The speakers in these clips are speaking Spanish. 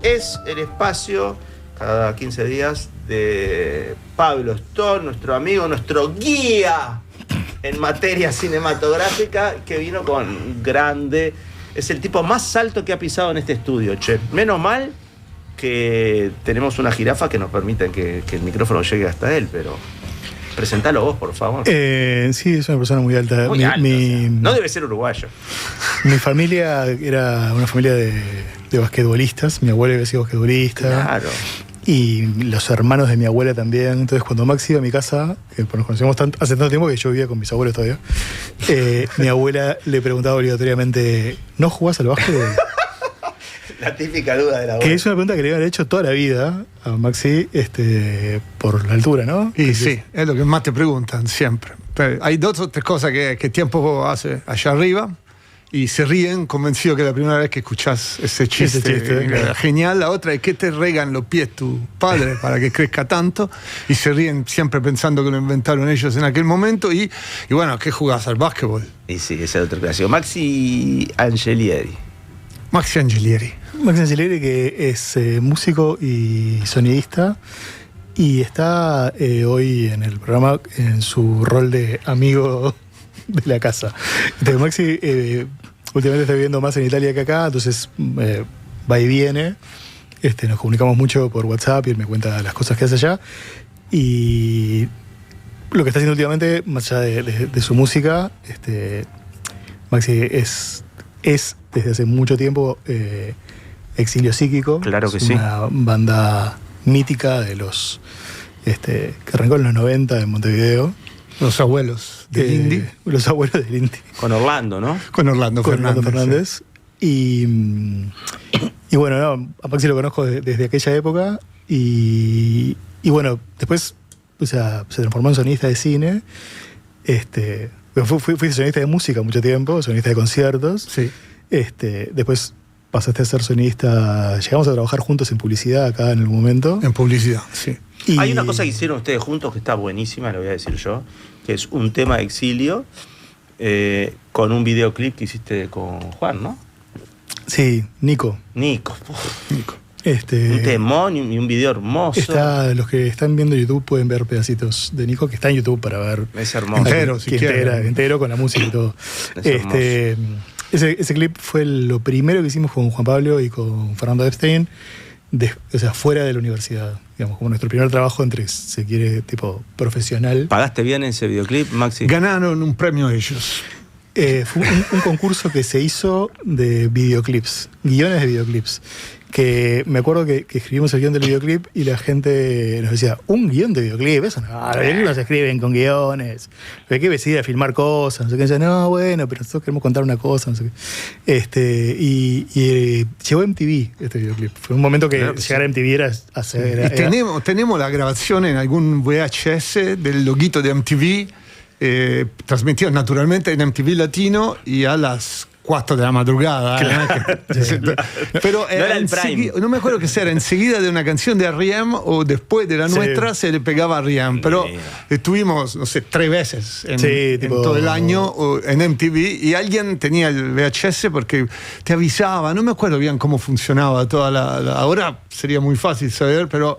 es el espacio cada 15 días de Pablo Stone, nuestro amigo, nuestro guía en materia cinematográfica, que vino con grande. Es el tipo más alto que ha pisado en este estudio, che. Menos mal que tenemos una jirafa que nos permite que el micrófono llegue hasta él, pero presentalo vos, por favor. Sí, es una persona muy alta. Muy alto, o sea, no debe ser uruguayo. Mi familia era una familia de basquetbolistas. Mi abuela había sido basquetbolista. Claro. Y los hermanos de mi abuela también. Entonces, cuando Max iba a mi casa, que nos conocemos hace tanto tiempo que yo vivía con mis abuelos todavía, mi abuela le preguntaba obligatoriamente: ¿no jugás al básquet? La típica duda de la abuela. Que es una pregunta que le habían hecho toda la vida a Maxi, por la altura, ¿no? Y sí, es lo que más te preguntan siempre. Pero hay dos o tres cosas que tiempo hace allá arriba y se ríen convencidos que la primera vez que escuchás ese chiste claro. Genial. La otra es que te regan los pies tu padre para que crezca tanto, y se ríen siempre pensando que lo inventaron ellos en aquel momento. Y bueno, ¿qué jugás al básquetbol? Y sí, ese es otro clásico. Maxi Angelieri. Maxi Angelieri. Maxi Angelieri, que es músico y sonidista, y está hoy en el programa en su rol de amigo de la casa. Entonces, Maxi últimamente está viviendo más en Italia que acá, entonces va y viene. Nos comunicamos mucho por WhatsApp y él me cuenta las cosas que hace allá. Y lo que está haciendo últimamente, más allá de su música, Maxi es desde hace mucho tiempo Exilio Psíquico. Claro que es sí. Una banda mítica de los que arrancó en los 90 en Montevideo. Los abuelos del Indy. Los abuelos del Indy. Con Orlando, ¿no? Con Orlando Fernández. Sí. Y bueno, no, a Maxi lo conozco desde aquella época. Y bueno, después se transformó en sonista de cine. Fui sonista de música mucho tiempo, sonista de conciertos. Sí. Después pasaste a ser sonista. Llegamos a trabajar juntos en publicidad acá en algún momento. En publicidad, sí. Y hay una cosa que hicieron ustedes juntos que está buenísima, lo voy a decir yo, que es un tema de Exilio con un videoclip que hiciste con Juan, ¿no? Sí, Nico. Nico. Un temón y un video hermoso. Los que están viendo YouTube pueden ver pedacitos de Nico, que está en YouTube para ver. Es hermoso. Entero con la música y todo. Ese clip fue lo primero que hicimos con Juan Pablo y con Fernando Epstein, fuera de la universidad. Digamos, como nuestro primer trabajo se quiere, tipo profesional. ¿Pagaste bien ese videoclip, Maxi? Ganaron un premio ellos. Fue un concurso que se hizo de videoclips, guiones de videoclips. Que me acuerdo que escribimos el guión del videoclip y la gente nos decía: ¿un guión de videoclip? Eso no se escriben con guiones. Hay que decidir a filmar cosas. No sé qué. Decía, no, bueno, pero nosotros queremos contar una cosa. No sé qué. Y llegó MTV este videoclip. Fue un momento que llegar a MTV era hacer. Tenemos la grabación en algún VHS del loguito de MTV, transmitido naturalmente en MTV Latino y a las 4 de la madrugada. Claro. Pero no era el prime. No me acuerdo que sea enseguida de una canción de R.E.M. o después de la nuestra se le pegaba a R.E.M. Pero estuvimos, no sé, 3 veces en todo el año en MTV, y alguien tenía el VHS porque te avisaba. No me acuerdo bien cómo funcionaba toda ahora sería muy fácil saber, pero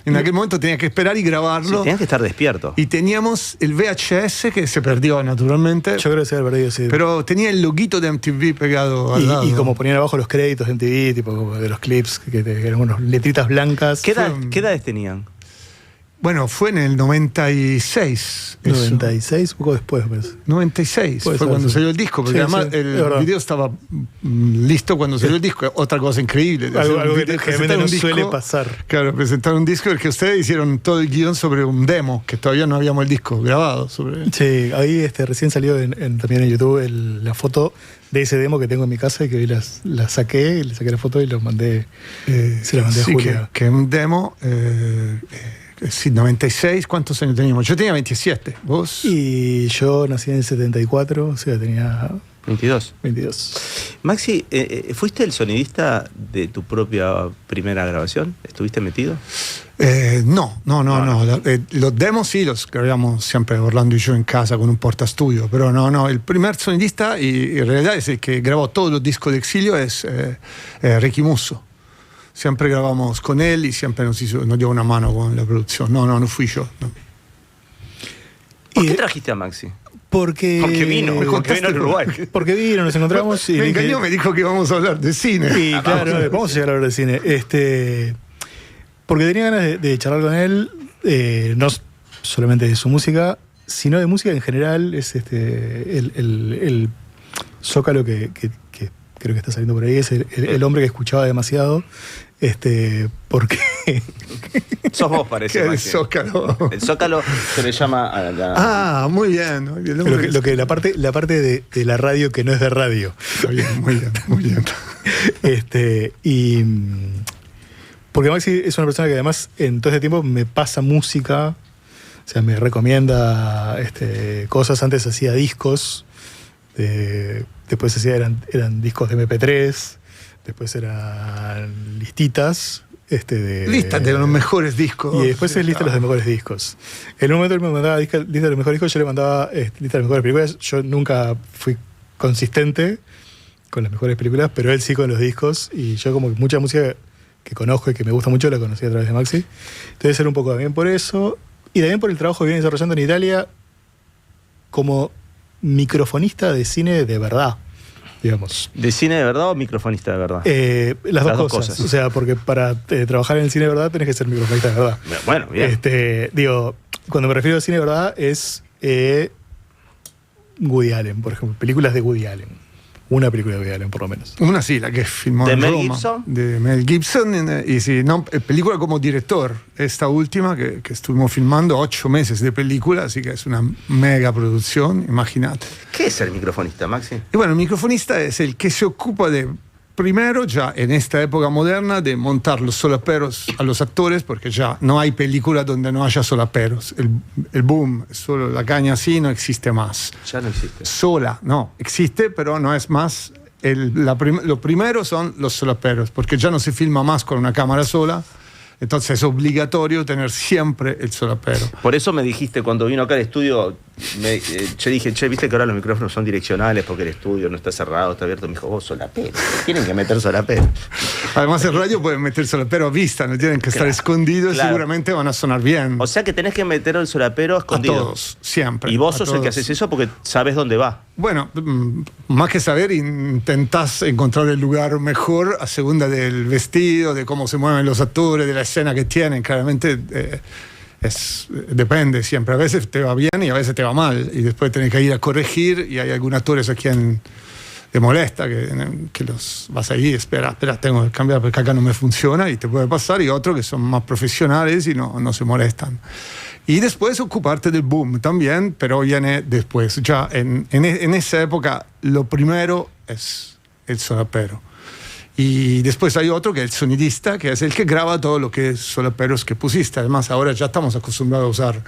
en aquel momento tenía que esperar y grabarlo. Sí, tenías que estar despierto. Y teníamos el VHS que se perdió naturalmente. Yo creo que se había perdido, sí. Pero tenía el loguito de MTV pegado al lado. Y como ponían abajo los créditos de MTV, tipo como de los clips, que eran unas letritas blancas. ¿Qué edades tenían? Bueno, fue en el 96. 96, un poco después, me parece. 96, fue cuando salió el disco, porque además el video estaba listo cuando salió el disco. Otra cosa increíble. Algo que realmente no suele pasar. Claro, presentar un disco, el que ustedes hicieron todo el guión sobre un demo, que todavía no habíamos el disco grabado. Sí, ahí recién salió también en YouTube la foto de ese demo que tengo en mi casa, y que hoy la saqué, le saqué la foto y lo mandé, se la mandé a Julia. Que un demo... Sí, 96, ¿cuántos años teníamos? Yo tenía 27, ¿vos? Y yo nací en el 74, o sea, tenía... 22. Maxi, ¿fuiste el sonidista de tu propia primera grabación? ¿Estuviste metido? No. Los demos sí los grabamos siempre Orlando y yo en casa con un portaestudio, pero no. El primer sonidista, y en realidad es el que grabó todos los discos de Exilio, es Ricky Musso. Siempre grabamos con él y siempre nos dio una mano con la producción. No fui yo. No. ¿Por qué trajiste a Maxi? Porque vino a Uruguay. Porque vino, nos encontramos y me engañó, me dijo que íbamos a hablar de cine. Y claro, vamos a llegar a hablar de cine. Porque tenía ganas de charlar con él, no solamente de su música, sino de música en general. Es el zócalo que creo que está saliendo por ahí, es el hombre que escuchaba demasiado. Porque sos vos, parece. El Zócalo. El Zócalo se le llama a la... muy bien. La parte de la radio que no es de radio. Está bien, muy bien. Porque Maxi es una persona que además en todo este tiempo me pasa música, o sea, me recomienda cosas. Antes hacía discos, después eran discos de MP3. Después eran listitas. Listas de los mejores discos. Y después es lista de los mejores discos. En un momento él me mandaba lista de los mejores discos, yo le mandaba lista de las mejores películas. Yo nunca fui consistente con las mejores películas, pero él sí con los discos. Y yo como que mucha música que conozco y que me gusta mucho la conocí a través de Maxi. Entonces era un poco también por eso. Y también por el trabajo que viene desarrollando en Italia como microfonista de cine de verdad. Digamos. ¿De cine de verdad o microfonista de verdad? Las dos cosas. O sea, porque para trabajar en el cine de verdad tenés que ser microfonista de verdad. Bueno, bien. Cuando me refiero a cine de verdad es Woody Allen, por ejemplo. Películas de Woody Allen. Una película de Woody Allen, por lo menos. Una sí, la que filmó ¿De en Mel Roma. Gibson? De Mel Gibson. Y sí, película como director. Esta última que estuvimos filmando 8 meses de película, así que es una mega producción, imagínate. ¿Qué es el microfonista, Maxi? Y bueno, el microfonista es el que se ocupa de, primero, ya en esta época moderna, de montar los solaperos a los actores, porque ya no hay película donde no haya solaperos. El boom, solo la caña así, no existe más. Ya no existe. Sola, no, existe, pero no es más. Lo primero son los solaperos, porque ya no se filma más con una cámara sola. Entonces es obligatorio tener siempre el solapero. Por eso me dijiste, cuando vino acá al estudio, yo dije, viste que ahora los micrófonos son direccionales porque el estudio no está cerrado, está abierto. Me dijo, solapero, tienen que meter solapero. Además en radio pueden meter solapero a vista, no tienen que estar escondidos, seguramente van a sonar bien. O sea que tenés que meter el solapero escondido. A todos, siempre. Y vos sos el que haces eso porque sabes dónde va. Bueno, más que saber, intentás encontrar el lugar mejor a segunda del vestido, de cómo se mueven los actores, de la escena que tienen. Claramente depende siempre. A veces te va bien y a veces te va mal. Y después tenés que ir a corregir y hay algunos actores a quien te molesta, que los vas ahí, espera, tengo que cambiar porque acá no me funciona y te puede pasar. Y otros que son más profesionales y no se molestan. Y después ocuparte del boom también, pero viene después. Ya en esa época lo primero es el solapero. Y después hay otro que es el sonidista, que es el que graba todo lo que es solaperos que pusiste. Además ahora ya estamos acostumbrados a usar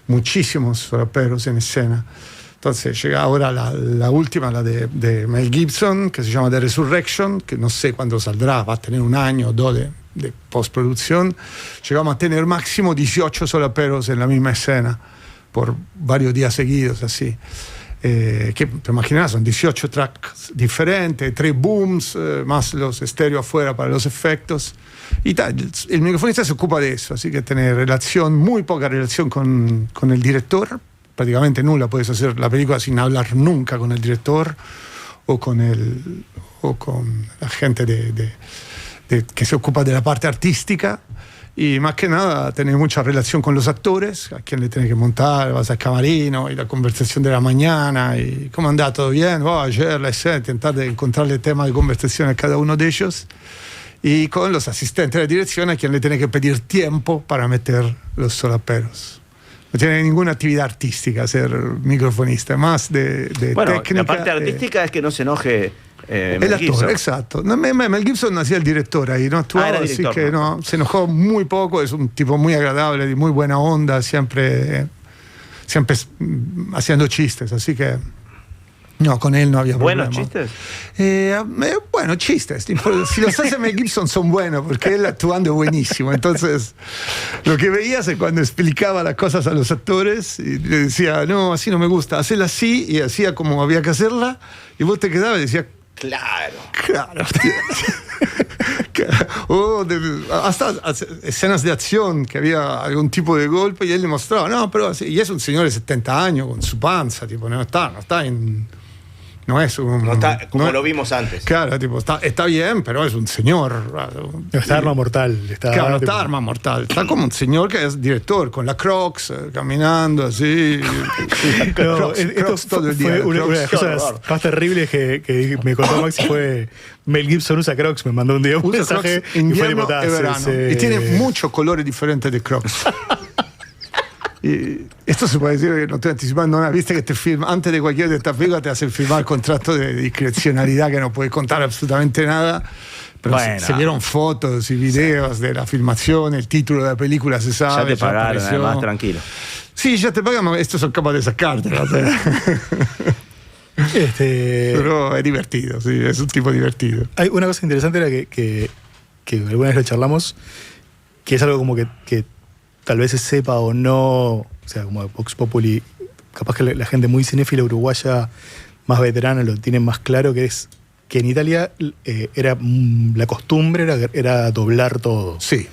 muchísimos solaperos en escena. Entonces llega ahora la última, la de Mel Gibson, que se llama The Resurrection, que no sé cuándo saldrá, va a tener 1 año o 2 de postproducción. Llegamos a tener máximo 18 solaperos en la misma escena por varios días seguidos, así. Que te imaginas, son 18 tracks diferentes, 3 booms, más los estéreo afuera para los efectos. Y tal, el microfonista se ocupa de eso, así que tener muy poca relación con el director, prácticamente nula. Puedes hacer la película sin hablar nunca con el director o con la gente que se ocupa de la parte artística. Y más que nada, tener mucha relación con los actores, a quien le tenés que montar, vas al camarino, y la conversación de la mañana, y cómo anda, todo bien, ayer la escena, intentar de encontrarle temas de conversación a cada uno de ellos. Y con los asistentes de dirección, a quien le tenés que pedir tiempo para meter los solaperos. No tiene ninguna actividad artística ser microfonista, más de técnica. La parte artística es que no se enoje el actor, Gibson. Exacto. Mel Gibson hacía el director ahí, no actuaba, así que no, se enojó muy poco. Es un tipo muy agradable, de muy buena onda, siempre haciendo chistes, así que no, con él no había problema. ¿Buenos chistes? Bueno, chistes. Si los hace Mel Gibson son buenos, porque él actuando es buenísimo. Entonces, lo que veías es cuando explicaba las cosas a los actores y le decía, no, así no me gusta, hacela así, y hacía como había que hacerla, y vos te quedabas y decías, Claro. Hasta escenas de acción que había algún tipo de golpe y él le mostraba, no, pero así, y es un señor de 70 años con su panza, tipo, no está en... No es un... No está como lo vimos antes. Claro, tipo, está bien, pero es un señor. No está Arma Mortal. Claro, no está Arma Mortal. Está como un señor que es director, con la Crocs, caminando así. No, esto todo el día. Una de las cosas más terribles que me contó Maxi fue Mel Gibson usa Crocs. Me mandó un día un mensaje y fue de verano. Y tiene muchos colores diferentes de Crocs. Y esto se puede decir que no estoy anticipando nada. Viste que te firma, antes de cualquier de estas películas te hacen firmar contrato de discrecionalidad que no puedes contar absolutamente nada. Pero bueno, se vieron fotos y videos de la filmación, el título de la película se sabe. Ya te pagaron, además, tranquilo. Sí, ya te pagan, estos son capaces de sacarte. Pero es divertido, sí, es un tipo divertido. Hay una cosa interesante era que alguna vez lo charlamos, que es algo como que tal vez se sepa o no, o sea, como Vox Populi, capaz que la gente muy cinéfila uruguaya más veterana lo tiene más claro, que es que en Italia era la costumbre era doblar todo. Sí.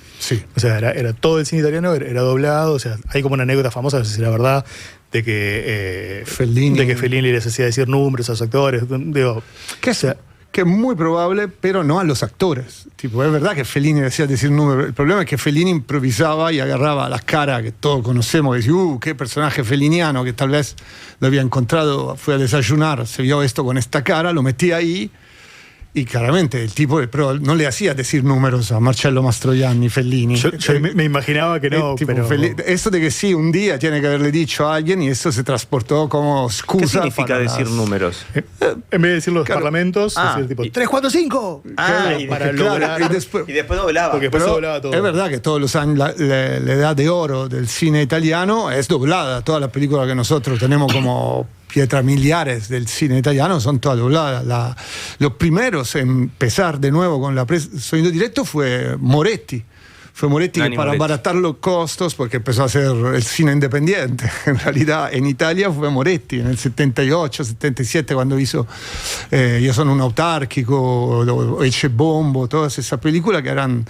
O sea, era todo el cine italiano era doblado, o sea, hay como una anécdota famosa, no sé si era verdad, de que Fellini les hacía decir números a los actores, digo, ¿qué es? Que es muy probable, pero no a los actores. Tipo, es verdad que Fellini decía decir números. El problema es que Fellini improvisaba y agarraba las caras que todos conocemos y decía, qué personaje feliniano, que tal vez lo había encontrado, fue a desayunar, se vio esto con esta cara, lo metía ahí. Y claramente el tipo pero no le hacía decir números a Marcello Mastroianni, Fellini. Yo me imaginaba que no, tipo, pero... Eso de que sí, un día tiene que haberle dicho a alguien y eso se transportó como excusa. ¿Qué significa decir números? En vez de decir los parlamentos, decir tipo 3, 4, 5. Para lograr. Y después doblaba. Porque después doblaba todo. Es verdad que todos los años la edad de oro del cine italiano es doblada. Todas las películas que nosotros tenemos como piedras miliares del cine italiano son todas dobladas. Los primeros en empezar de nuevo con sonido directo fue Moretti. Fue Moretti que para abaratar los costos, porque empezó a hacer el cine independiente. En realidad, en Italia fue Moretti, en el 78, 77, cuando hizo Io sono un autárquico, Ecce Bombo, todas esas películas que eran,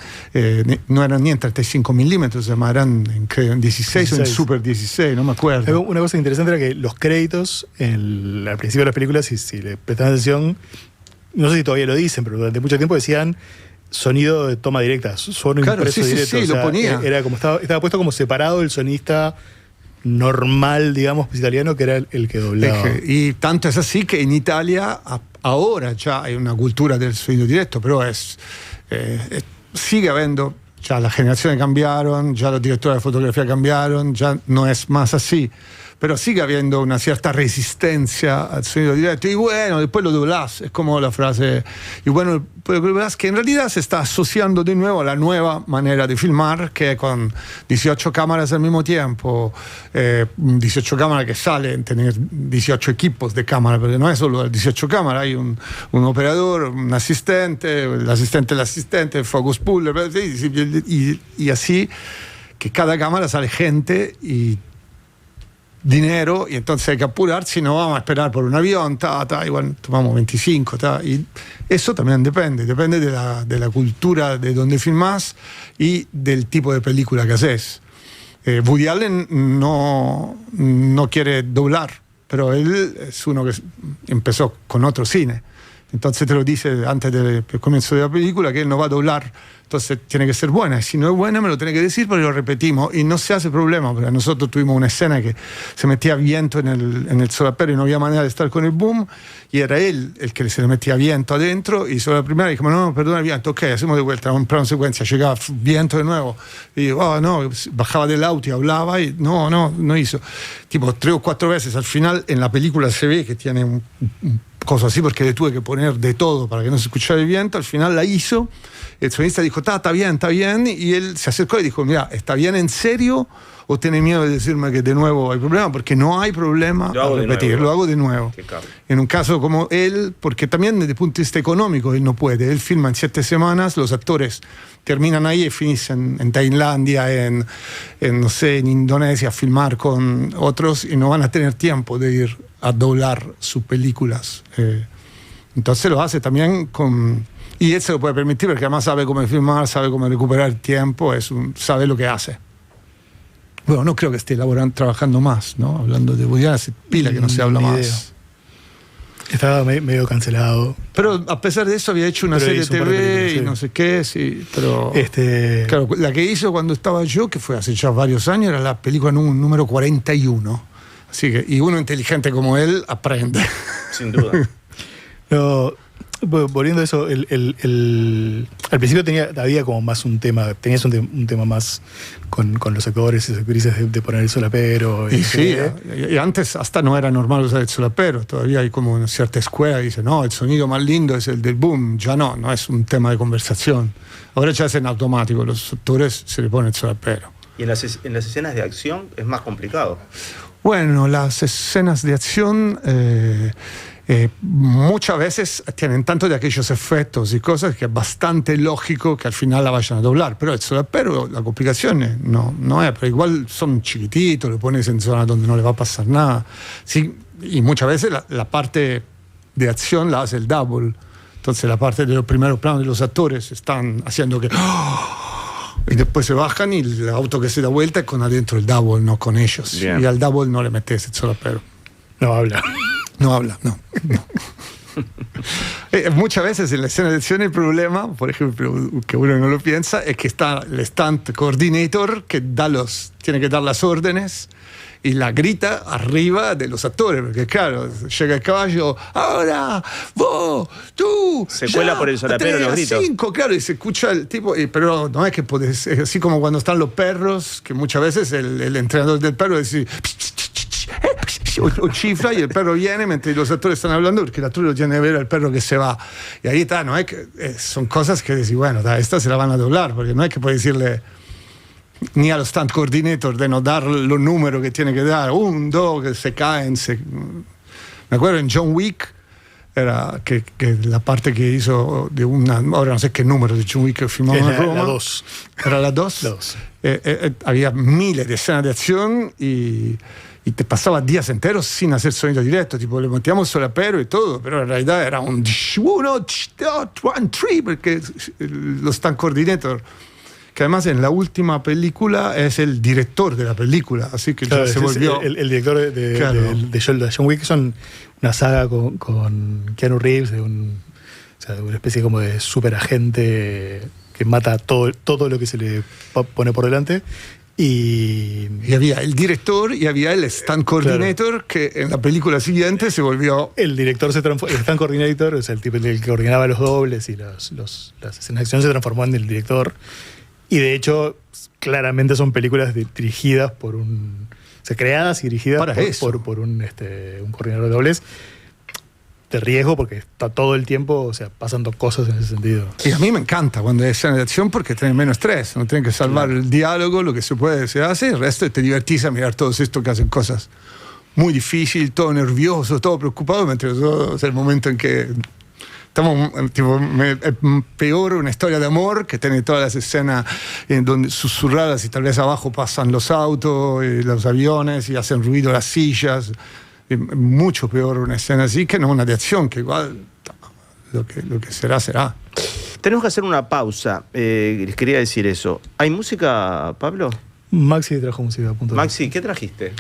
no eran ni en 35 milímetros, eran creo, en 16 o en Super 16, no me acuerdo. Una cosa interesante era que los créditos, al principio de las películas, si le prestan atención, no sé si todavía lo dicen, pero durante mucho tiempo decían sonido de toma directa, sonido impreso directo. Sí, lo ponía. Era como estaba puesto como separado el sonista normal, digamos, italiano, que era el que doblaba. Y tanto es así que en Italia ahora ya hay una cultura del sonido directo, pero sigue habiendo, ya las generaciones cambiaron, ya los directores de fotografía cambiaron, ya no es más así. Pero sigue habiendo una cierta resistencia al sonido directo. Y bueno, después lo doblás. Es como la frase. Y bueno, pues lo doblás, que en realidad se está asociando de nuevo a la nueva manera de filmar, que es con 18 cámaras al mismo tiempo. 18 cámaras que salen, tener 18 equipos de cámara, porque no es solo 18 cámaras. Hay un operador, un asistente, el asistente, el focus puller, y así, que cada cámara sale gente y dinero, y entonces hay que apurar, si no vamos a esperar por un avión, igual tomamos 25, y eso también depende de la cultura de donde filmás y del tipo de película que haces. Woody Allen no quiere doblar, pero él es uno que empezó con otro cine, entonces te lo dice antes del comienzo de la película que él no va a doblar. Entonces tiene que ser buena, y si no es buena me lo tiene que decir, porque lo repetimos y no se hace problema, porque nosotros tuvimos una escena que se metía viento en el solapero y no había manera de estar con el boom, y era él el que se le metía viento adentro, y sobre la primera dijimos, no, perdona el viento, ok, hacemos de vuelta, un plano secuencia, llegaba viento de nuevo, y digo, no, bajaba del auto y hablaba, y no hizo. Tipo 3 o 4 veces, al final en la película se ve que tiene un cosa así, porque le tuve que poner de todo para que no se escuchara el viento, al final la hizo. El sonista dijo, está bien, y él se acercó y dijo, mira, ¿está bien en serio o tiene miedo de decirme que de nuevo hay problema? Porque no hay problema, lo hago de nuevo. En un caso como él, porque también desde el punto de vista económico él no puede, él filma en 7 semanas, los actores terminan ahí y finishen en Tailandia, en Indonesia a filmar con otros, y no van a tener tiempo de ir a doblar sus películas. Entonces lo hace también con... Y él se lo puede permitir porque además sabe cómo filmar, sabe cómo recuperar tiempo, sabe lo que hace. Bueno, no creo que esté trabajando más, ¿no? Hablando de Woody Allen, hace pila que no se habla más. Estaba medio cancelado. Pero a pesar de eso había hecho una serie de TV y no sé qué, sí. Pero claro, la que hizo cuando estaba yo, que fue hace ya varios años, era la película número 41. Así que, y uno inteligente como él aprende. Sin duda. No, volviendo a eso, al principio había como más un tema, tenías un tema más con los actores y las actrices de poner el solapero. Y antes hasta no era normal usar el solapero, todavía hay como una cierta escuela y dice, no, el sonido más lindo es el del boom, ya no es un tema de conversación. Ahora ya es en automático, los actores se le pone el solapero. ¿Y en las escenas de acción es más complicado? Bueno, las escenas de acción... muchas veces tienen tanto de aquellos efectos y cosas que es bastante lógico que al final la vayan a doblar, pero el solapero, la complicación no es, pero igual son chiquititos, lo pones en zonas donde no le va a pasar nada. Sí, y muchas veces la parte de acción la hace el double, entonces la parte de los primeros planos de los actores están haciendo que... Y después se bajan y el auto que se da vuelta es con adentro el double, no con ellos. Bien. Y al double no le metes el solapero. No habla. No. Muchas veces en la escena de acción el problema, por ejemplo, que uno no lo piensa, es que está el stunt coordinator que tiene que dar las órdenes y la grita arriba de los actores, porque claro, llega el caballo, ahora, vos, tú, se cuela por el solapero los gritos. 5, claro, y se escucha el tipo, pero no es que podés, es así como cuando están los perros, que muchas veces el entrenador del perro dice... O chifla y el perro viene mientras los actores están hablando, porque el actor lo tiene que ver al perro que se va. Y ahí está, no es que son cosas que decís, bueno, esta se la van a doblar, porque no es que puedes decirle ni a los stunt coordinator de no dar los números que tiene que dar, 1, 2, que se caen. Me acuerdo en John Wick, era que la parte que hizo de ahora no sé qué número de John Wick que filmamos en Roma. La 2. ¿Era la 2? Había miles de escenas de acción y te pasaba días enteros sin hacer sonido directo, tipo le metíamos solapero y todo, pero en realidad era un 1, 2, 3, porque los stunt coordinator, que además en la última película es el director de la película, así que claro, se volvió... El director de John Wick, son una saga con Keanu Reeves, de una especie como de superagente que mata todo lo que se le pone por delante. Y había el director y había el stunt coordinator, claro, que en la película siguiente se volvió... El director el stunt coordinator, o sea, el tipo el que coordinaba los dobles y las escenas de acción, se transformó en el director. Y de hecho, claramente son películas dirigidas por creadas y dirigidas por un coordinador de dobles. De riesgo, porque está todo el tiempo, o sea, pasando cosas en ese sentido. Y a mí me encanta cuando hay escena de acción porque tienen menos estrés, no tienen que salvar el diálogo, lo que se puede se hace, el resto te divertís a mirar todos estos que hacen cosas muy difíciles, todo nervioso, todo preocupado, mientras es el momento en que estamos, tipo, peor una historia de amor que tiene todas las escenas en donde susurradas y tal vez abajo pasan los autos y los aviones y hacen ruido las sillas. Mucho peor una escena así que no una de acción, que igual lo que será. Tenemos que hacer una pausa. Les quería decir eso. ¿Hay música, Pablo? Maxi trajo música. Maxi, ¿qué trajiste?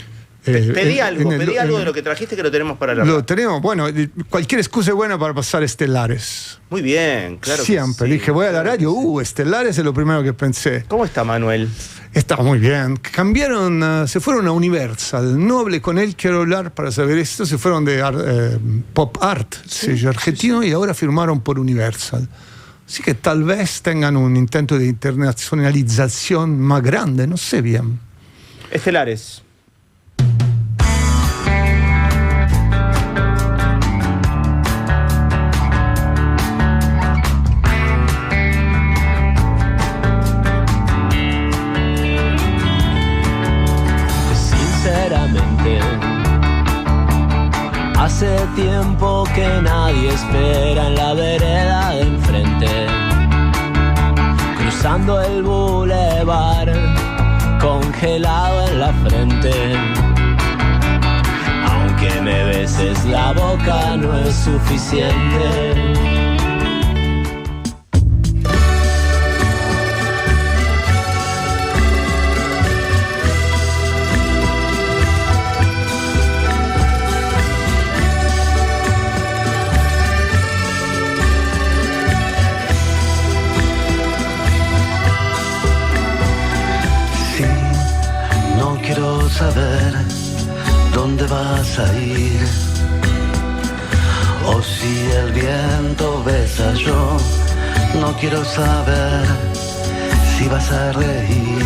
Pedí algo de lo que trajiste que lo tenemos para la... Lo tenemos, bueno, cualquier excusa es buena para pasar Estelares. Muy bien, claro. Siempre, que sí, dije, voy a la radio, Estelares es lo primero que pensé. ¿Cómo está Manuel? Está muy bien. Cambiaron, se fueron a Universal. No hablé con él, quiero hablar para saber esto. Se fueron de Pop Art, sello argentino, y ahora firmaron por Universal. Así que tal vez tengan un intento de internacionalización más grande, no sé bien. Estelares. Hace tiempo que nadie espera en la vereda de enfrente, cruzando el bulevar, congelado en la frente. Aunque me beses la boca no es suficiente. saber dónde vas a ir. O si el viento besa, yo no quiero saber si vas a reír.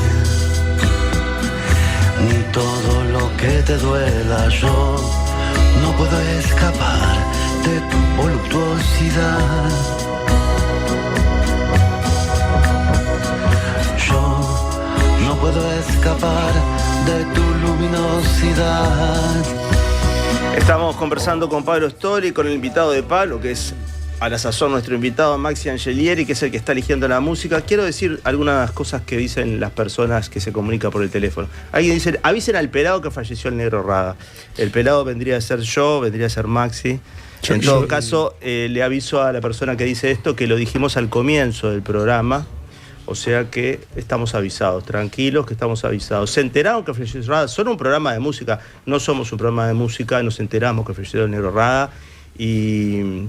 Ni todo lo que te duela, yo no puedo escapar de tu voluptuosidad. Yo no puedo escapar de tu luminosidad. Estamos conversando con Pablo Stori, con el invitado de Pablo, que es a la sazón nuestro invitado, Maxi Angelieri, que es el que está eligiendo la música. Quiero decir algunas cosas que dicen las personas que se comunican por el teléfono. Alguien dice, avisen al pelado que falleció el Negro Rada. El pelado vendría a ser yo, vendría a ser Maxi. En todo caso, le aviso a la persona que dice esto que lo dijimos al comienzo del programa. O sea que estamos avisados, tranquilos que estamos avisados. Se enteraron que falleció Rada, son un programa de música, no somos un programa de música, nos enteramos que falleció el Negro Rada y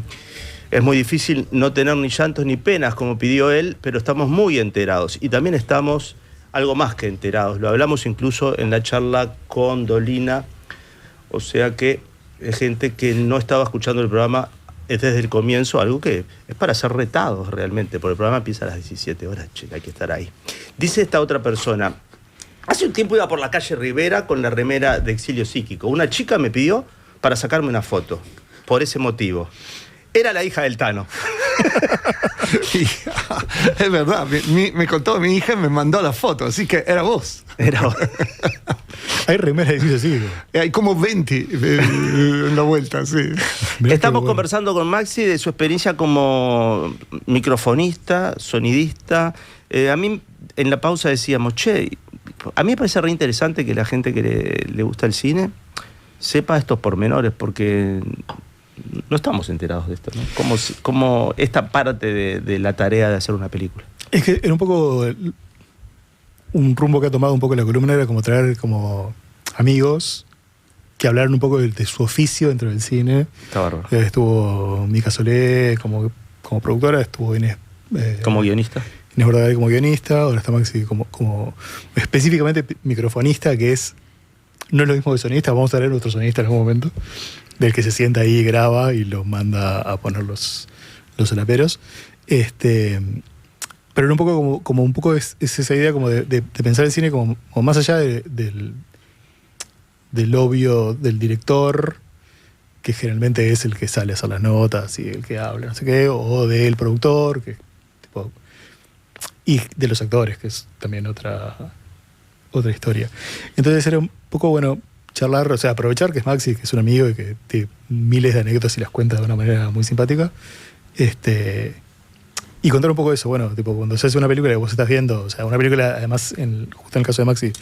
es muy difícil no tener ni llantos ni penas como pidió él, pero estamos muy enterados y también estamos algo más que enterados. Lo hablamos incluso en la charla con Dolina, o sea que es gente que no estaba escuchando el programa desde el comienzo, algo que es para ser retados realmente, porque el programa empieza a las 17 horas, che, hay que estar ahí. Dice esta otra persona, hace un tiempo iba por la calle Rivera con la remera de Exilio Psíquico. Una chica me pidió para sacarme una foto, por ese motivo. Era la hija del Tano. Es verdad, me contó mi hija y me mandó la foto, así que era vos. Era vos. Hay remeras de sí. Hay como 20 en la vuelta, sí. Estamos conversando con Maxi de su experiencia como microfonista, sonidista. A mí en la pausa decíamos, che, a mí me parece re interesante que la gente que le gusta el cine sepa estos pormenores, porque no estamos enterados de esto, ¿no? Como esta parte de la tarea de hacer una película. Es que era un poco un rumbo que ha tomado un poco la columna, era como traer como amigos que hablaron un poco de su oficio dentro del cine. Está bárbaro. Estuvo Mica Solé como productora, estuvo Inés como guionista. Inés Bordagal como guionista, ahora está Maxi como específicamente microfonista, que no es lo mismo que sonista. Vamos a traer otro sonista en algún momento, del que se sienta ahí, graba y lo manda a poner los solaperos. Pero era un poco como un poco es esa idea como de pensar el cine como más allá del obvio del director, que generalmente es el que sale a hacer las notas y el que habla, no sé qué, o del productor, y de los actores, que es también otra historia. Entonces era un poco, bueno, charlar, o sea, aprovechar que es Maxi, que es un amigo y que tiene miles de anécdotas y las cuenta de una manera muy simpática, y contar un poco de eso. Bueno, tipo, cuando se hace una película que vos estás viendo, o sea, una película, además, justo en el caso de Maxi,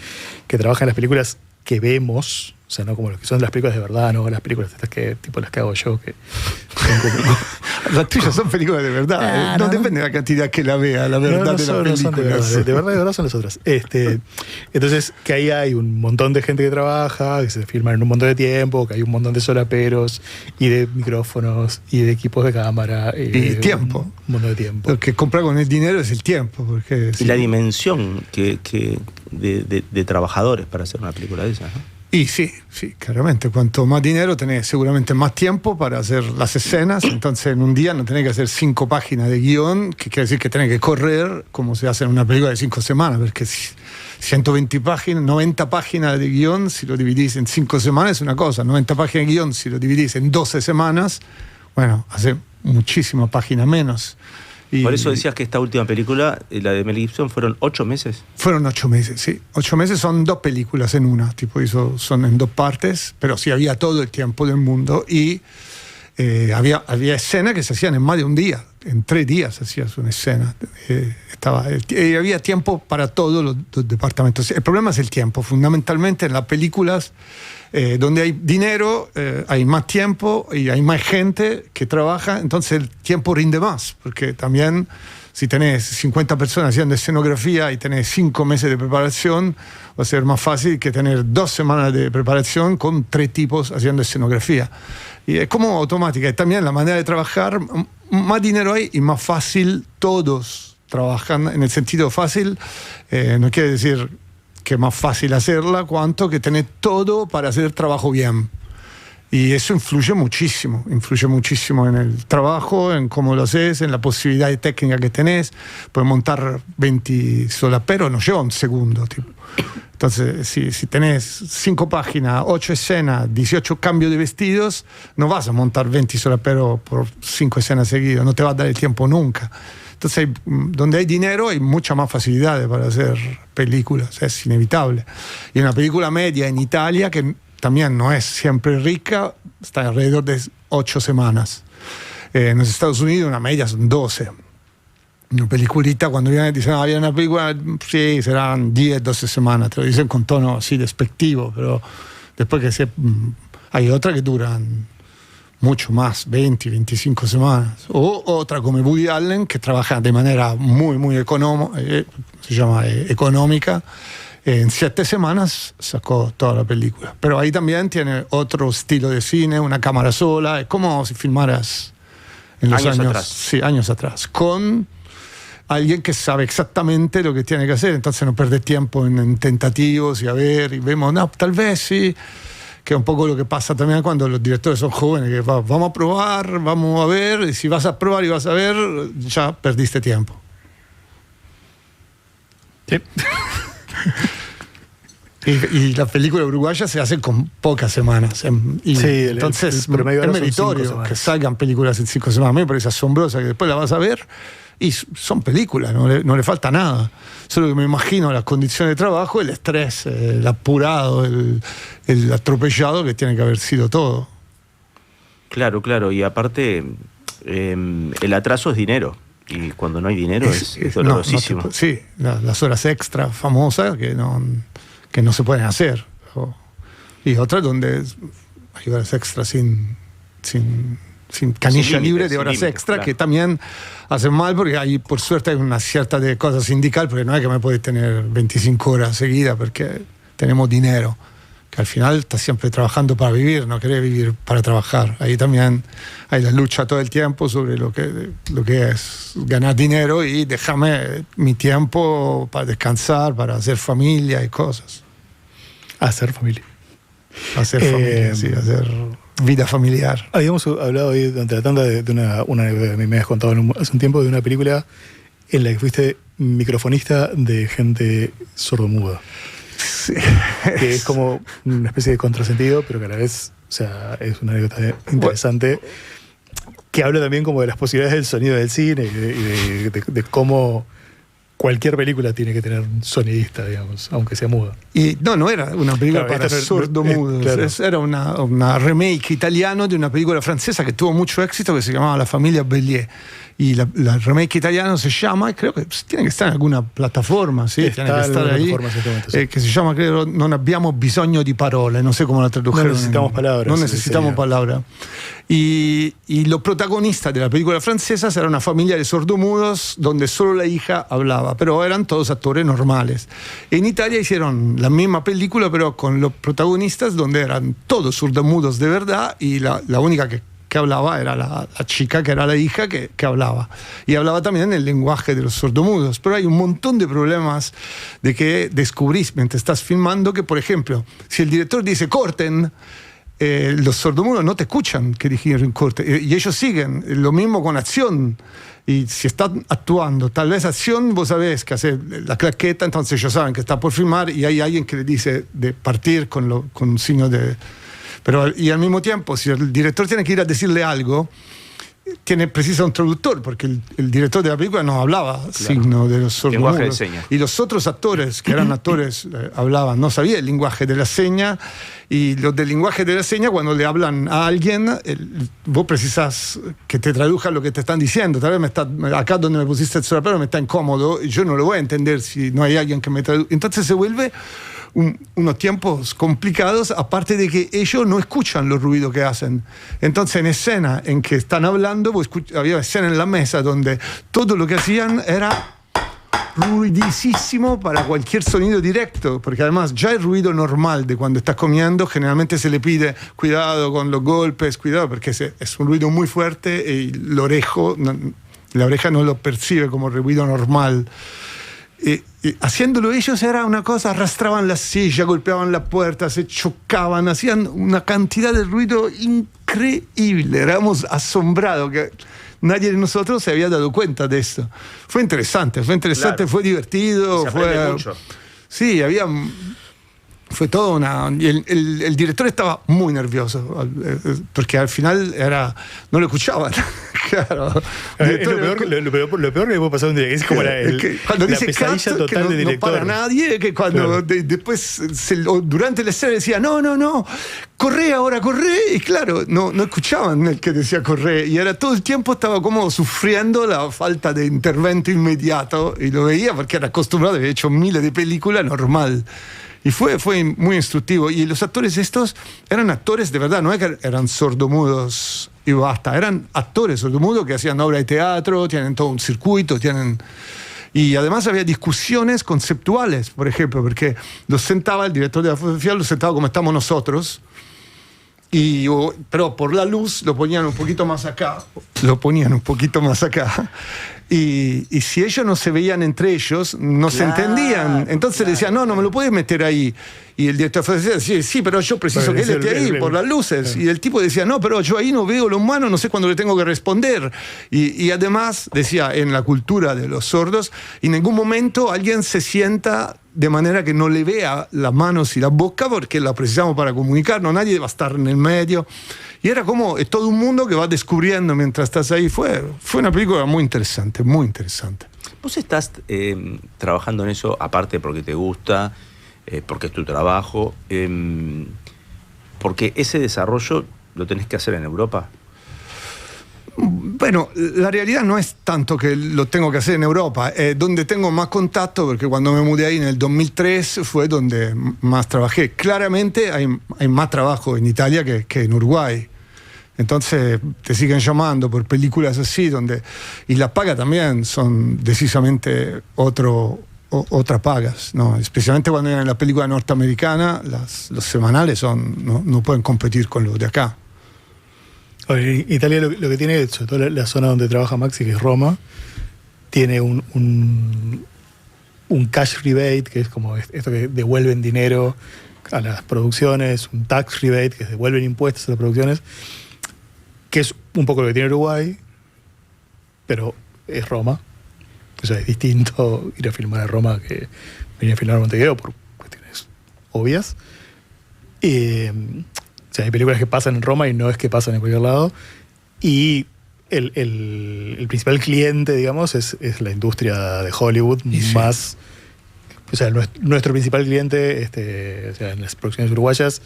que trabaja en las películas que vemos, o sea, no como lo que son las películas de verdad, no las películas estas que, tipo las que hago yo, que son como... Las tuyas son películas de verdad. No depende de la cantidad que la vea, la verdad de la película. No son de verdad son las otras. Entonces, que ahí hay un montón de gente que trabaja, que se filman en un montón de tiempo, que hay un montón de solaperos y de micrófonos y de equipos de cámara. Y tiempo. Un montón de tiempo. Lo que compra con el dinero es el tiempo. Porque, y la dimensión de trabajadores para hacer una película de esas, ¿no? Y sí, claramente. Cuanto más dinero tenés, seguramente más tiempo para hacer las escenas. Entonces, en un día no tenés que hacer 5 páginas de guión, que quiere decir que tenés que correr como se hace en una película de 5 semanas, porque 120 páginas, 90 páginas de guión, si lo dividís en 5 semanas es una cosa. 90 páginas de guión, si lo dividís en 12 semanas, bueno, hace muchísimas páginas menos. Por eso decías que esta última película, la de Mel Gibson, ¿fueron 8 meses? Fueron 8 meses, sí. 8 meses son 2 películas en una, tipo eso, son en 2 partes, pero sí había todo el tiempo del mundo y había escenas que se hacían en más de un día, en 3 días hacías una escena. Había tiempo para todos los departamentos. El problema es el tiempo, fundamentalmente en las películas donde hay dinero, hay más tiempo y hay más gente que trabaja, entonces el tiempo rinde más, porque también si tenés 50 personas haciendo escenografía y tenés 5 meses de preparación, va a ser más fácil que tener 2 semanas de preparación con 3 tipos haciendo escenografía. Y es como automática, y también la manera de trabajar, más dinero hay y más fácil todos trabajan, en el sentido fácil, no quiere decir que es más fácil hacerla, cuanto que tenés todo para hacer el trabajo bien. Y eso influye muchísimo en el trabajo, en cómo lo haces, en la posibilidad de técnica que tenés. Puedes montar 20 solaperos, no lleva un segundo. Tipo. Entonces, si tenés 5 páginas, 8 escenas, 18 cambios de vestidos, no vas a montar 20 solaperos por 5 escenas seguidas, no te va a dar el tiempo nunca. Entonces, donde hay dinero hay mucha más facilidad para hacer películas, es inevitable. Y una película media en Italia, que también no es siempre rica, está alrededor de 8 semanas. En los Estados Unidos una media son 12. Una peliculita, cuando vienen dicen, había una película, sí, serán 10, 12 semanas, te lo dicen con tono así despectivo, pero después que hay otras que duran mucho más, 20, 25 semanas. O otra como Woody Allen, que trabaja de manera muy, muy económica. En 7 semanas sacó toda la película. Pero ahí también tiene otro estilo de cine, una cámara sola. Es como si filmaras en los años atrás. Sí, años atrás. Con alguien que sabe exactamente lo que tiene que hacer. Entonces no pierde tiempo en tentativos y a ver, y vemos, no, tal vez sí. Que es un poco lo que pasa también cuando los directores son jóvenes, que vamos a probar, vamos a ver, y si vas a probar y vas a ver, ya perdiste tiempo. Sí. Y la película uruguaya se hace con pocas semanas. Y sí, entonces es meritorio que salgan películas en 5 semanas. A mí me parece asombrosa que después la vas a ver y son películas, no le falta nada. Solo que me imagino las condiciones de trabajo, el estrés, el apurado, el atropellado que tiene que haber sido todo. Claro, y aparte el atraso es dinero. Y cuando no hay dinero es dolorosísimo. Sí, las horas extra famosas que no se pueden hacer. Y otras donde hay horas extra sin canilla libre de horas extra, claro. Que también hacen mal porque hay, por suerte, hay una cierta de cosas sindical, porque no es que me puedes tener 25 horas seguidas porque tenemos dinero. Que al final estás siempre trabajando para vivir, no querés vivir para trabajar. Ahí también hay la lucha todo el tiempo sobre lo que es ganar dinero y déjame mi tiempo para descansar, para hacer familia y cosas. Hacer familia, sí, hacer vida familiar. Habíamos hablado hoy durante la tanda de una me habías contado hace un tiempo de una película en la que fuiste microfonista de gente sordomuda. Sí. Que es como una especie de contrasentido, pero que a la vez, o sea, es una anécdota interesante, que habla también como de las posibilidades del sonido del cine y de cómo cualquier película tiene que tener un sonidista, digamos, aunque sea muda. Y no era una película para sordomudos, claro. Era una remake italiano de una película francesa que tuvo mucho éxito, que se llamaba La Familia Bellier. Y la remake italiano se llama, creo que tiene que estar en alguna plataforma, sí, tiene que estar ahí, sí. Que se llama, creo, Non abbiamo bisogno di parole, no sé cómo la tradujeron. No necesitamos palabras. No necesitamos palabras. Y los protagonistas de la película francesa eran una familia de sordomudos donde solo la hija hablaba, pero eran todos actores normales. En Italia hicieron la misma película, pero con los protagonistas donde eran todos sordomudos de verdad y la única que hablaba era la chica, que era la hija que hablaba. Y hablaba también el lenguaje de los sordomudos. Pero hay un montón de problemas de que descubrís mientras estás filmando que, por ejemplo, si el director dice corten, los sordomudos no te escuchan que dijeron corte. Y ellos siguen. Lo mismo con acción. Y si están actuando tal vez acción, vos sabés que hace la claqueta, entonces ellos saben que está por filmar y hay alguien que le dice de partir con un signo de... Y al mismo tiempo, si el director tiene que ir a decirle algo, precisa un traductor, porque el director de la película no hablaba, claro, signo de los sordomudos. Lenguaje de señas. Y los otros actores, que eran actores, hablaban, no sabía el lenguaje de la seña, y los del lenguaje de la seña, cuando le hablan a alguien, vos precisas que te traduzcan lo que te están diciendo. Tal vez acá donde me pusiste el solapero me está incómodo, y yo no lo voy a entender si no hay alguien que me traduzca. Entonces se vuelve unos tiempos complicados, aparte de que ellos no escuchan los ruidos que hacen. Entonces, en escena en que están hablando, había escena en la mesa donde todo lo que hacían era ruidísimo para cualquier sonido directo, porque además ya el ruido normal de cuando estás comiendo, generalmente se le pide cuidado con los golpes, cuidado, porque es un ruido muy fuerte y la oreja no lo percibe como ruido normal. haciéndolo ellos era una cosa, arrastraban la silla, golpeaban la puerta, se chocaban, hacían una cantidad de ruido increíble. Éramos asombrados que nadie de nosotros se había dado cuenta de esto. Fue interesante, claro. Fue divertido. Fue mucho. Sí, fue todo y el director estaba muy nervioso porque al final no lo escuchaban. Claro. Es lo peor que puede pasar un director. Es como cuando la dice pesadilla total del director. No para nadie, que cuando después durante la escena decía no, corre ahora, corre, y claro, no escuchaban el que decía corre, y era todo el tiempo estaba como sufriendo la falta de intervento inmediato, y lo veía porque era acostumbrado, había hecho miles de películas, normal. Y fue muy instructivo. Y los actores estos eran actores de verdad, no es que eran sordomudos y basta, eran actores sordomudos que hacían obra de teatro, tienen todo un circuito, y además había discusiones conceptuales, por ejemplo, porque el director de la fotografía los sentaba como estamos nosotros, pero por la luz lo ponían un poquito más acá, y si ellos no se veían entre ellos, no se entendían. Entonces decían, no me lo puedes meter ahí. Y el director decía, sí, pero yo preciso que él esté ahí por las luces. Y el tipo decía, no, pero yo ahí no veo lo humano, no sé cuándo le tengo que responder. Y además, decía, en la cultura de los sordos, en ningún momento alguien se sienta de manera que no le vea las manos y la boca, porque la precisamos para comunicarnos, nadie va a estar en el medio. Y era como todo un mundo que va descubriendo mientras estás ahí. Fue una película muy interesante, muy interesante. Vos estás trabajando en eso, aparte porque te gusta, porque es tu trabajo, porque ese desarrollo lo tenés que hacer en Europa. Bueno, la realidad no es tanto que lo tengo que hacer en Europa, donde tengo más contacto, porque cuando me mudé ahí en el 2003 fue donde más trabajé. Claramente hay más trabajo en Italia que en Uruguay. Entonces te siguen llamando por películas así, y las pagas también son decisamente otras pagas, ¿no? Especialmente cuando en la película norteamericana, los semanales no pueden competir con los de acá. Italia lo que tiene, sobre todo la zona donde trabaja Maxi, que es Roma, tiene un cash rebate, que es como esto que devuelven dinero a las producciones, un tax rebate, que devuelven impuestos a las producciones, que es un poco lo que tiene Uruguay, pero es Roma. O sea, es distinto ir a filmar a Roma que venir a filmar a Montevideo por cuestiones obvias. O sea, hay películas que pasan en Roma y no es que pasan en cualquier lado. Y el principal cliente, digamos, es la industria de Hollywood, más... O sea, nuestro principal cliente, o sea, en las producciones uruguayas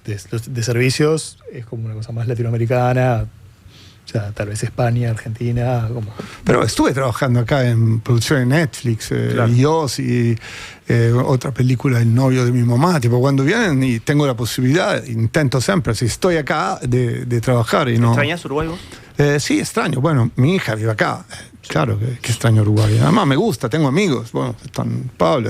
de servicios, es como una cosa más latinoamericana, o sea, tal vez España, Argentina. Pero estuve trabajando acá en producción de Netflix, claro. y otra película, El novio de mi mamá. Tipo, cuando vienen y tengo la posibilidad, intento siempre, si estoy acá, de trabajar. Y no... ¿Extrañas Uruguay vos? Sí, extraño. Bueno, mi hija vive acá. Claro que extraño Uruguay. Además me gusta, tengo amigos. Bueno, están Pablo,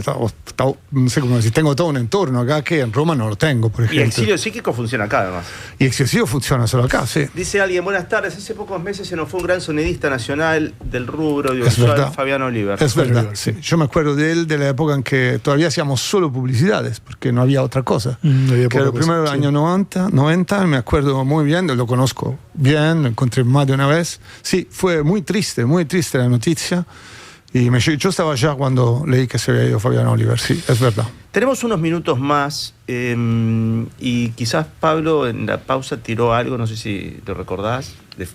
no sé cómo decir, tengo todo un entorno acá que en Roma no lo tengo, por ejemplo. Y Exilio Psíquico funciona acá, además. Y Exilio funciona solo acá, sí. Dice alguien, buenas tardes, hace pocos meses se nos fue un gran sonidista nacional del rubro audiovisual, Fabián Oliver. Es verdad, sí. Yo me acuerdo de él de la época en que todavía hacíamos solo publicidades, porque no había otra cosa. Que era primero del año 90, me acuerdo muy bien, lo conozco bien, lo encontré más de una vez. Sí, fue muy triste la noticia. Y yo estaba allá cuando leí que se había ido Fabián Oliver, sí, es verdad. Tenemos unos minutos más y quizás Pablo en la pausa tiró algo, no sé si lo recordás, de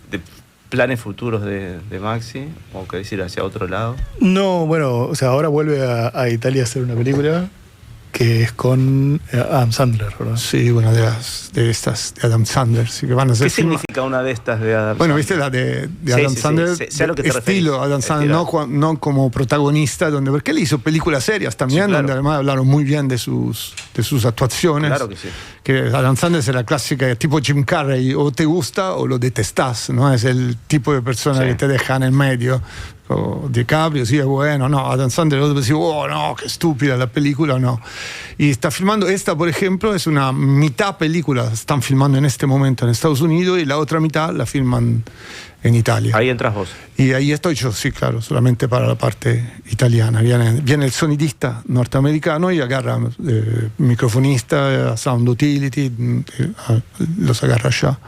planes futuros de Maxi, o querés ir hacia otro lado. No, bueno, o sea, ahora vuelve a Italia a hacer una película que es con Adam Sandler, ¿verdad? Sí, una de estas de Adam Sandler, sí, que van a ser. ¿Qué significa una de estas de Adam Sandler? Bueno, viste la de Adam Sandler, sé a lo que te estilo referís. Adam Sandler, no como protagonista, porque él hizo películas serias también, sí, claro, donde además hablaron muy bien de sus actuaciones. Claro que sí. Que Adam Sandler es la clásica, tipo Jim Carrey, o te gusta o lo detestás, ¿no? Es el tipo de persona que te deja en el medio. DiCaprio, sí, es bueno, no, Adam Sandler, otro decía, oh, no, qué estúpida la película, no. Y está filmando, esta, por ejemplo, es una mitad película, están filmando en este momento en Estados Unidos y la otra mitad la filman en Italia. Ahí entras vos. Y ahí estoy yo, sí, claro, solamente para la parte italiana. Viene el sonidista norteamericano y agarra microfonista, sound utility, los agarra allá.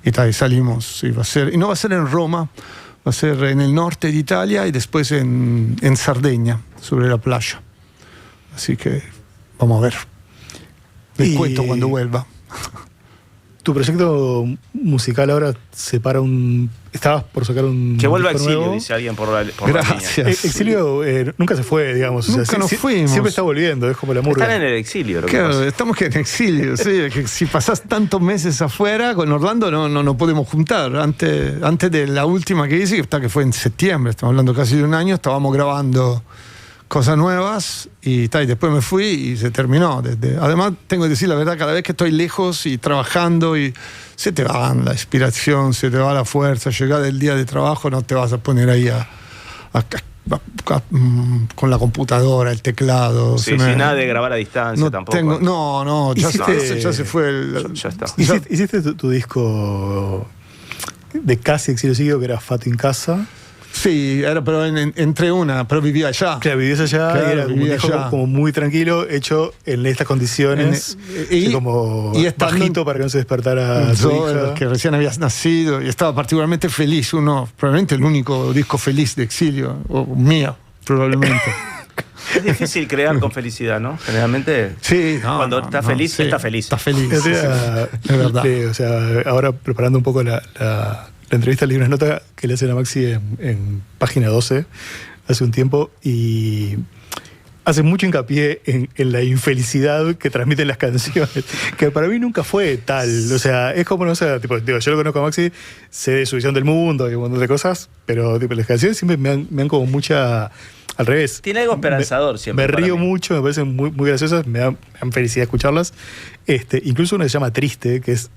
Y tal, y salimos, y no va a ser en Roma, va a ser en el norte de Italia y después en Sardegna, sobre la playa. Así que vamos a ver. Les cuento cuando vuelva. Tu proyecto musical ahora estabas por sacar un... Que vuelva Exilio, nuevo. dice alguien por Gracias. la línea. Exilio nunca se fue, digamos. Nunca nos fuimos. Siempre está volviendo, es como la murga. Están en el exilio, lo que Claro, pasa. estamos que en exilio, sí, que si pasás tantos meses afuera, con Orlando no podemos juntar. Antes de la última que hice, que fue en septiembre, estamos hablando casi de un año, estábamos grabando cosas nuevas y después me fui y se terminó. Además, tengo que decir la verdad, cada vez que estoy lejos y trabajando y se te va la inspiración, se te va la fuerza, llegar del día de trabajo, no te vas a poner ahí con la computadora, el teclado. Sí, nada de grabar a distancia tampoco. Ya se fue. Ya está. Hiciste tu disco de casi exilio seguido, que era Fato en Casa. Sí, pero pero vivía allá. Claro, vivías allá, Claro, y era como un disco como muy tranquilo, hecho en estas condiciones, como bajito para que no se despertara tu hija. Que recién habías nacido, y estaba particularmente feliz, probablemente el único disco feliz de exilio, o mío, probablemente. Es difícil crear con felicidad, ¿no? Generalmente, sí, cuando está feliz, está feliz. Está feliz. O sea, es verdad. O sea, ahora preparando un poco la entrevista, leí una nota que le hacen a Maxi en página 12 hace un tiempo y hace mucho hincapié en la infelicidad que transmiten las canciones, que para mí nunca fue tal. O sea, es como, no sé, yo lo conozco a Maxi, sé de su visión del mundo y un montón de cosas, pero las canciones siempre me dan como mucha... Al revés. Tiene algo esperanzador siempre. Me río mucho, me parecen muy, muy graciosas, me dan felicidad escucharlas. Incluso una se llama Triste, que es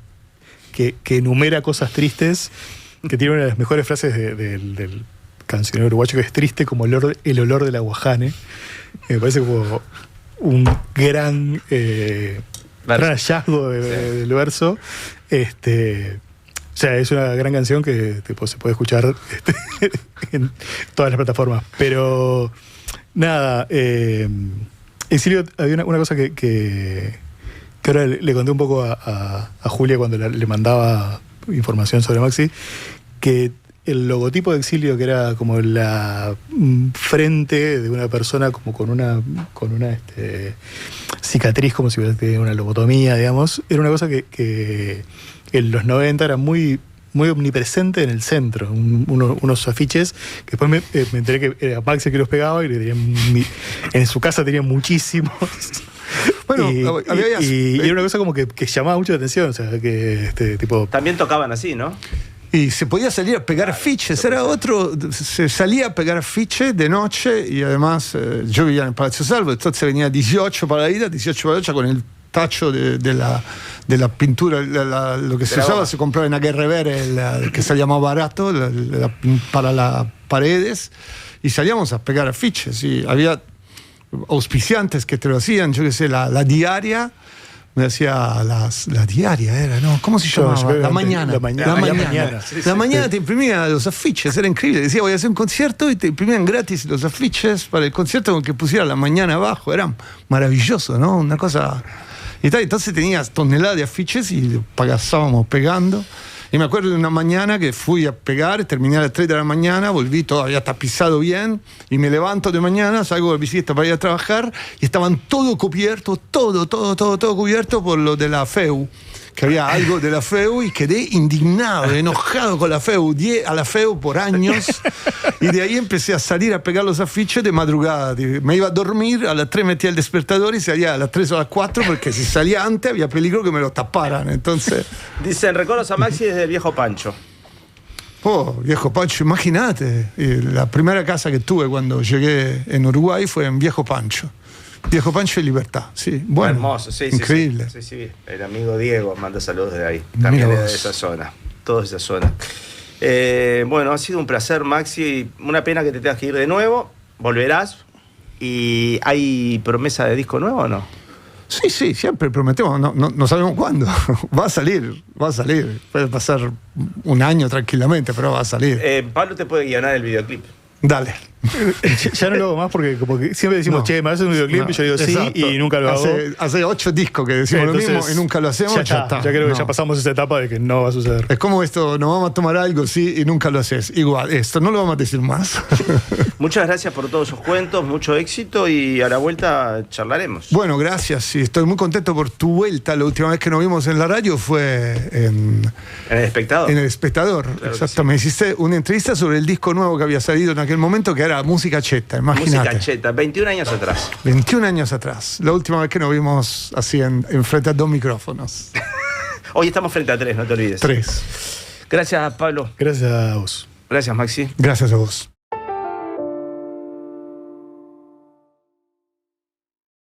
que enumera cosas tristes, que tiene una de las mejores frases del cancionero uruguayo, que es triste como el olor del aguajane. Me parece como un gran hallazgo del verso. O sea, es una gran canción que se puede escuchar en todas las plataformas. Pero nada, Exilio, había una cosa que ahora le conté un poco a Julia cuando le mandaba información sobre Maxi, que el logotipo de Exilio, que era como la frente de una persona como con una cicatriz, como si hubiera tenido una lobotomía, digamos, era una cosa que en los 90 era muy, muy omnipresente en el centro, unos afiches que después me enteré que era Maxi que los pegaba y en su casa tenía muchísimos. Bueno, y era una cosa como que llamaba mucho la atención, o sea, que tipo... También tocaban así, ¿no? Y se podía salir a pegar afiches, se salía a pegar afiches de noche y además yo vivía en el Palazzo Salvo, entonces venía 18 para la ida, 18 para la noche con el tacho de la pintura, lo que se usaba, se compraba en Aguerrevere, que se llamaba barato, para las paredes, y salíamos a pegar afiches, y había auspiciantes que te lo hacían, yo qué sé, la diaria, me decía la diaria era, ¿no? ¿Cómo se llamaba? La mañana. La mañana te imprimía los afiches, era increíble. Decía, voy a hacer un concierto y te imprimían gratis los afiches para el concierto con que pusiera la mañana abajo. Era maravilloso, ¿no? Una cosa... Y tal, entonces tenías toneladas de afiches y pasábamos pegando. Y me acuerdo de una mañana que fui a pegar, terminé a las 3 de la mañana, volví todavía tapizado bien, y me levanto de mañana, salgo de bicicleta para ir a trabajar, y estaban todo cubierto, todo cubierto por lo de la FEU, que había algo de la FEU, y quedé indignado, enojado con la FEU, odié a la FEU por años, y de ahí empecé a salir a pegar los afiches de madrugada. Me iba a dormir, a las 3 metía el despertador y salía a las 3 o a las 4, porque si salía antes había peligro que me lo taparan, entonces... Dicen, recuerdos a Maxi desde el Viejo Pancho. Oh, Viejo Pancho, imagínate. La primera casa que tuve cuando llegué en Uruguay fue en Viejo Pancho. Viejo Pancho y Libertad, sí. Bueno, hermoso, sí, increíble. Sí. El amigo Diego manda saludos de ahí. También de esa zona. Toda esa zona. Bueno, ha sido un placer, Maxi. Una pena que te tengas que ir de nuevo. Volverás. ¿Y hay promesa de disco nuevo o no? Sí, siempre prometemos, no sabemos cuándo. Va a salir. Puede pasar un año tranquilamente, pero va a salir. Pablo te puede guionar el videoclip. Dale. Ya no lo hago más porque siempre decimos, che, ¿me haces un videoclip? Y yo digo sí, exacto. Y nunca lo hago. Hace 8 discos que decimos lo mismo y nunca lo hacemos. Ya está. Ya creo que ya pasamos esa etapa de que no va a suceder. Es como esto, nos vamos a tomar algo, sí, y nunca lo haces. Igual, esto no lo vamos a decir más. Muchas gracias por todos esos cuentos, mucho éxito y a la vuelta charlaremos. Bueno, gracias. Y estoy muy contento por tu vuelta. La última vez que nos vimos en la radio fue en El Espectador. En El Espectador, claro, exacto. Me hiciste una entrevista sobre el disco nuevo que había salido en aquel momento, que era Música Cheta, imagínate. Música Cheta, 21 años atrás. 21 años atrás. La última vez que nos vimos así en frente a 2 micrófonos. Hoy estamos frente a 3, no te olvides. 3. Gracias, Pablo. Gracias a vos. Gracias, Maxi. Gracias a vos.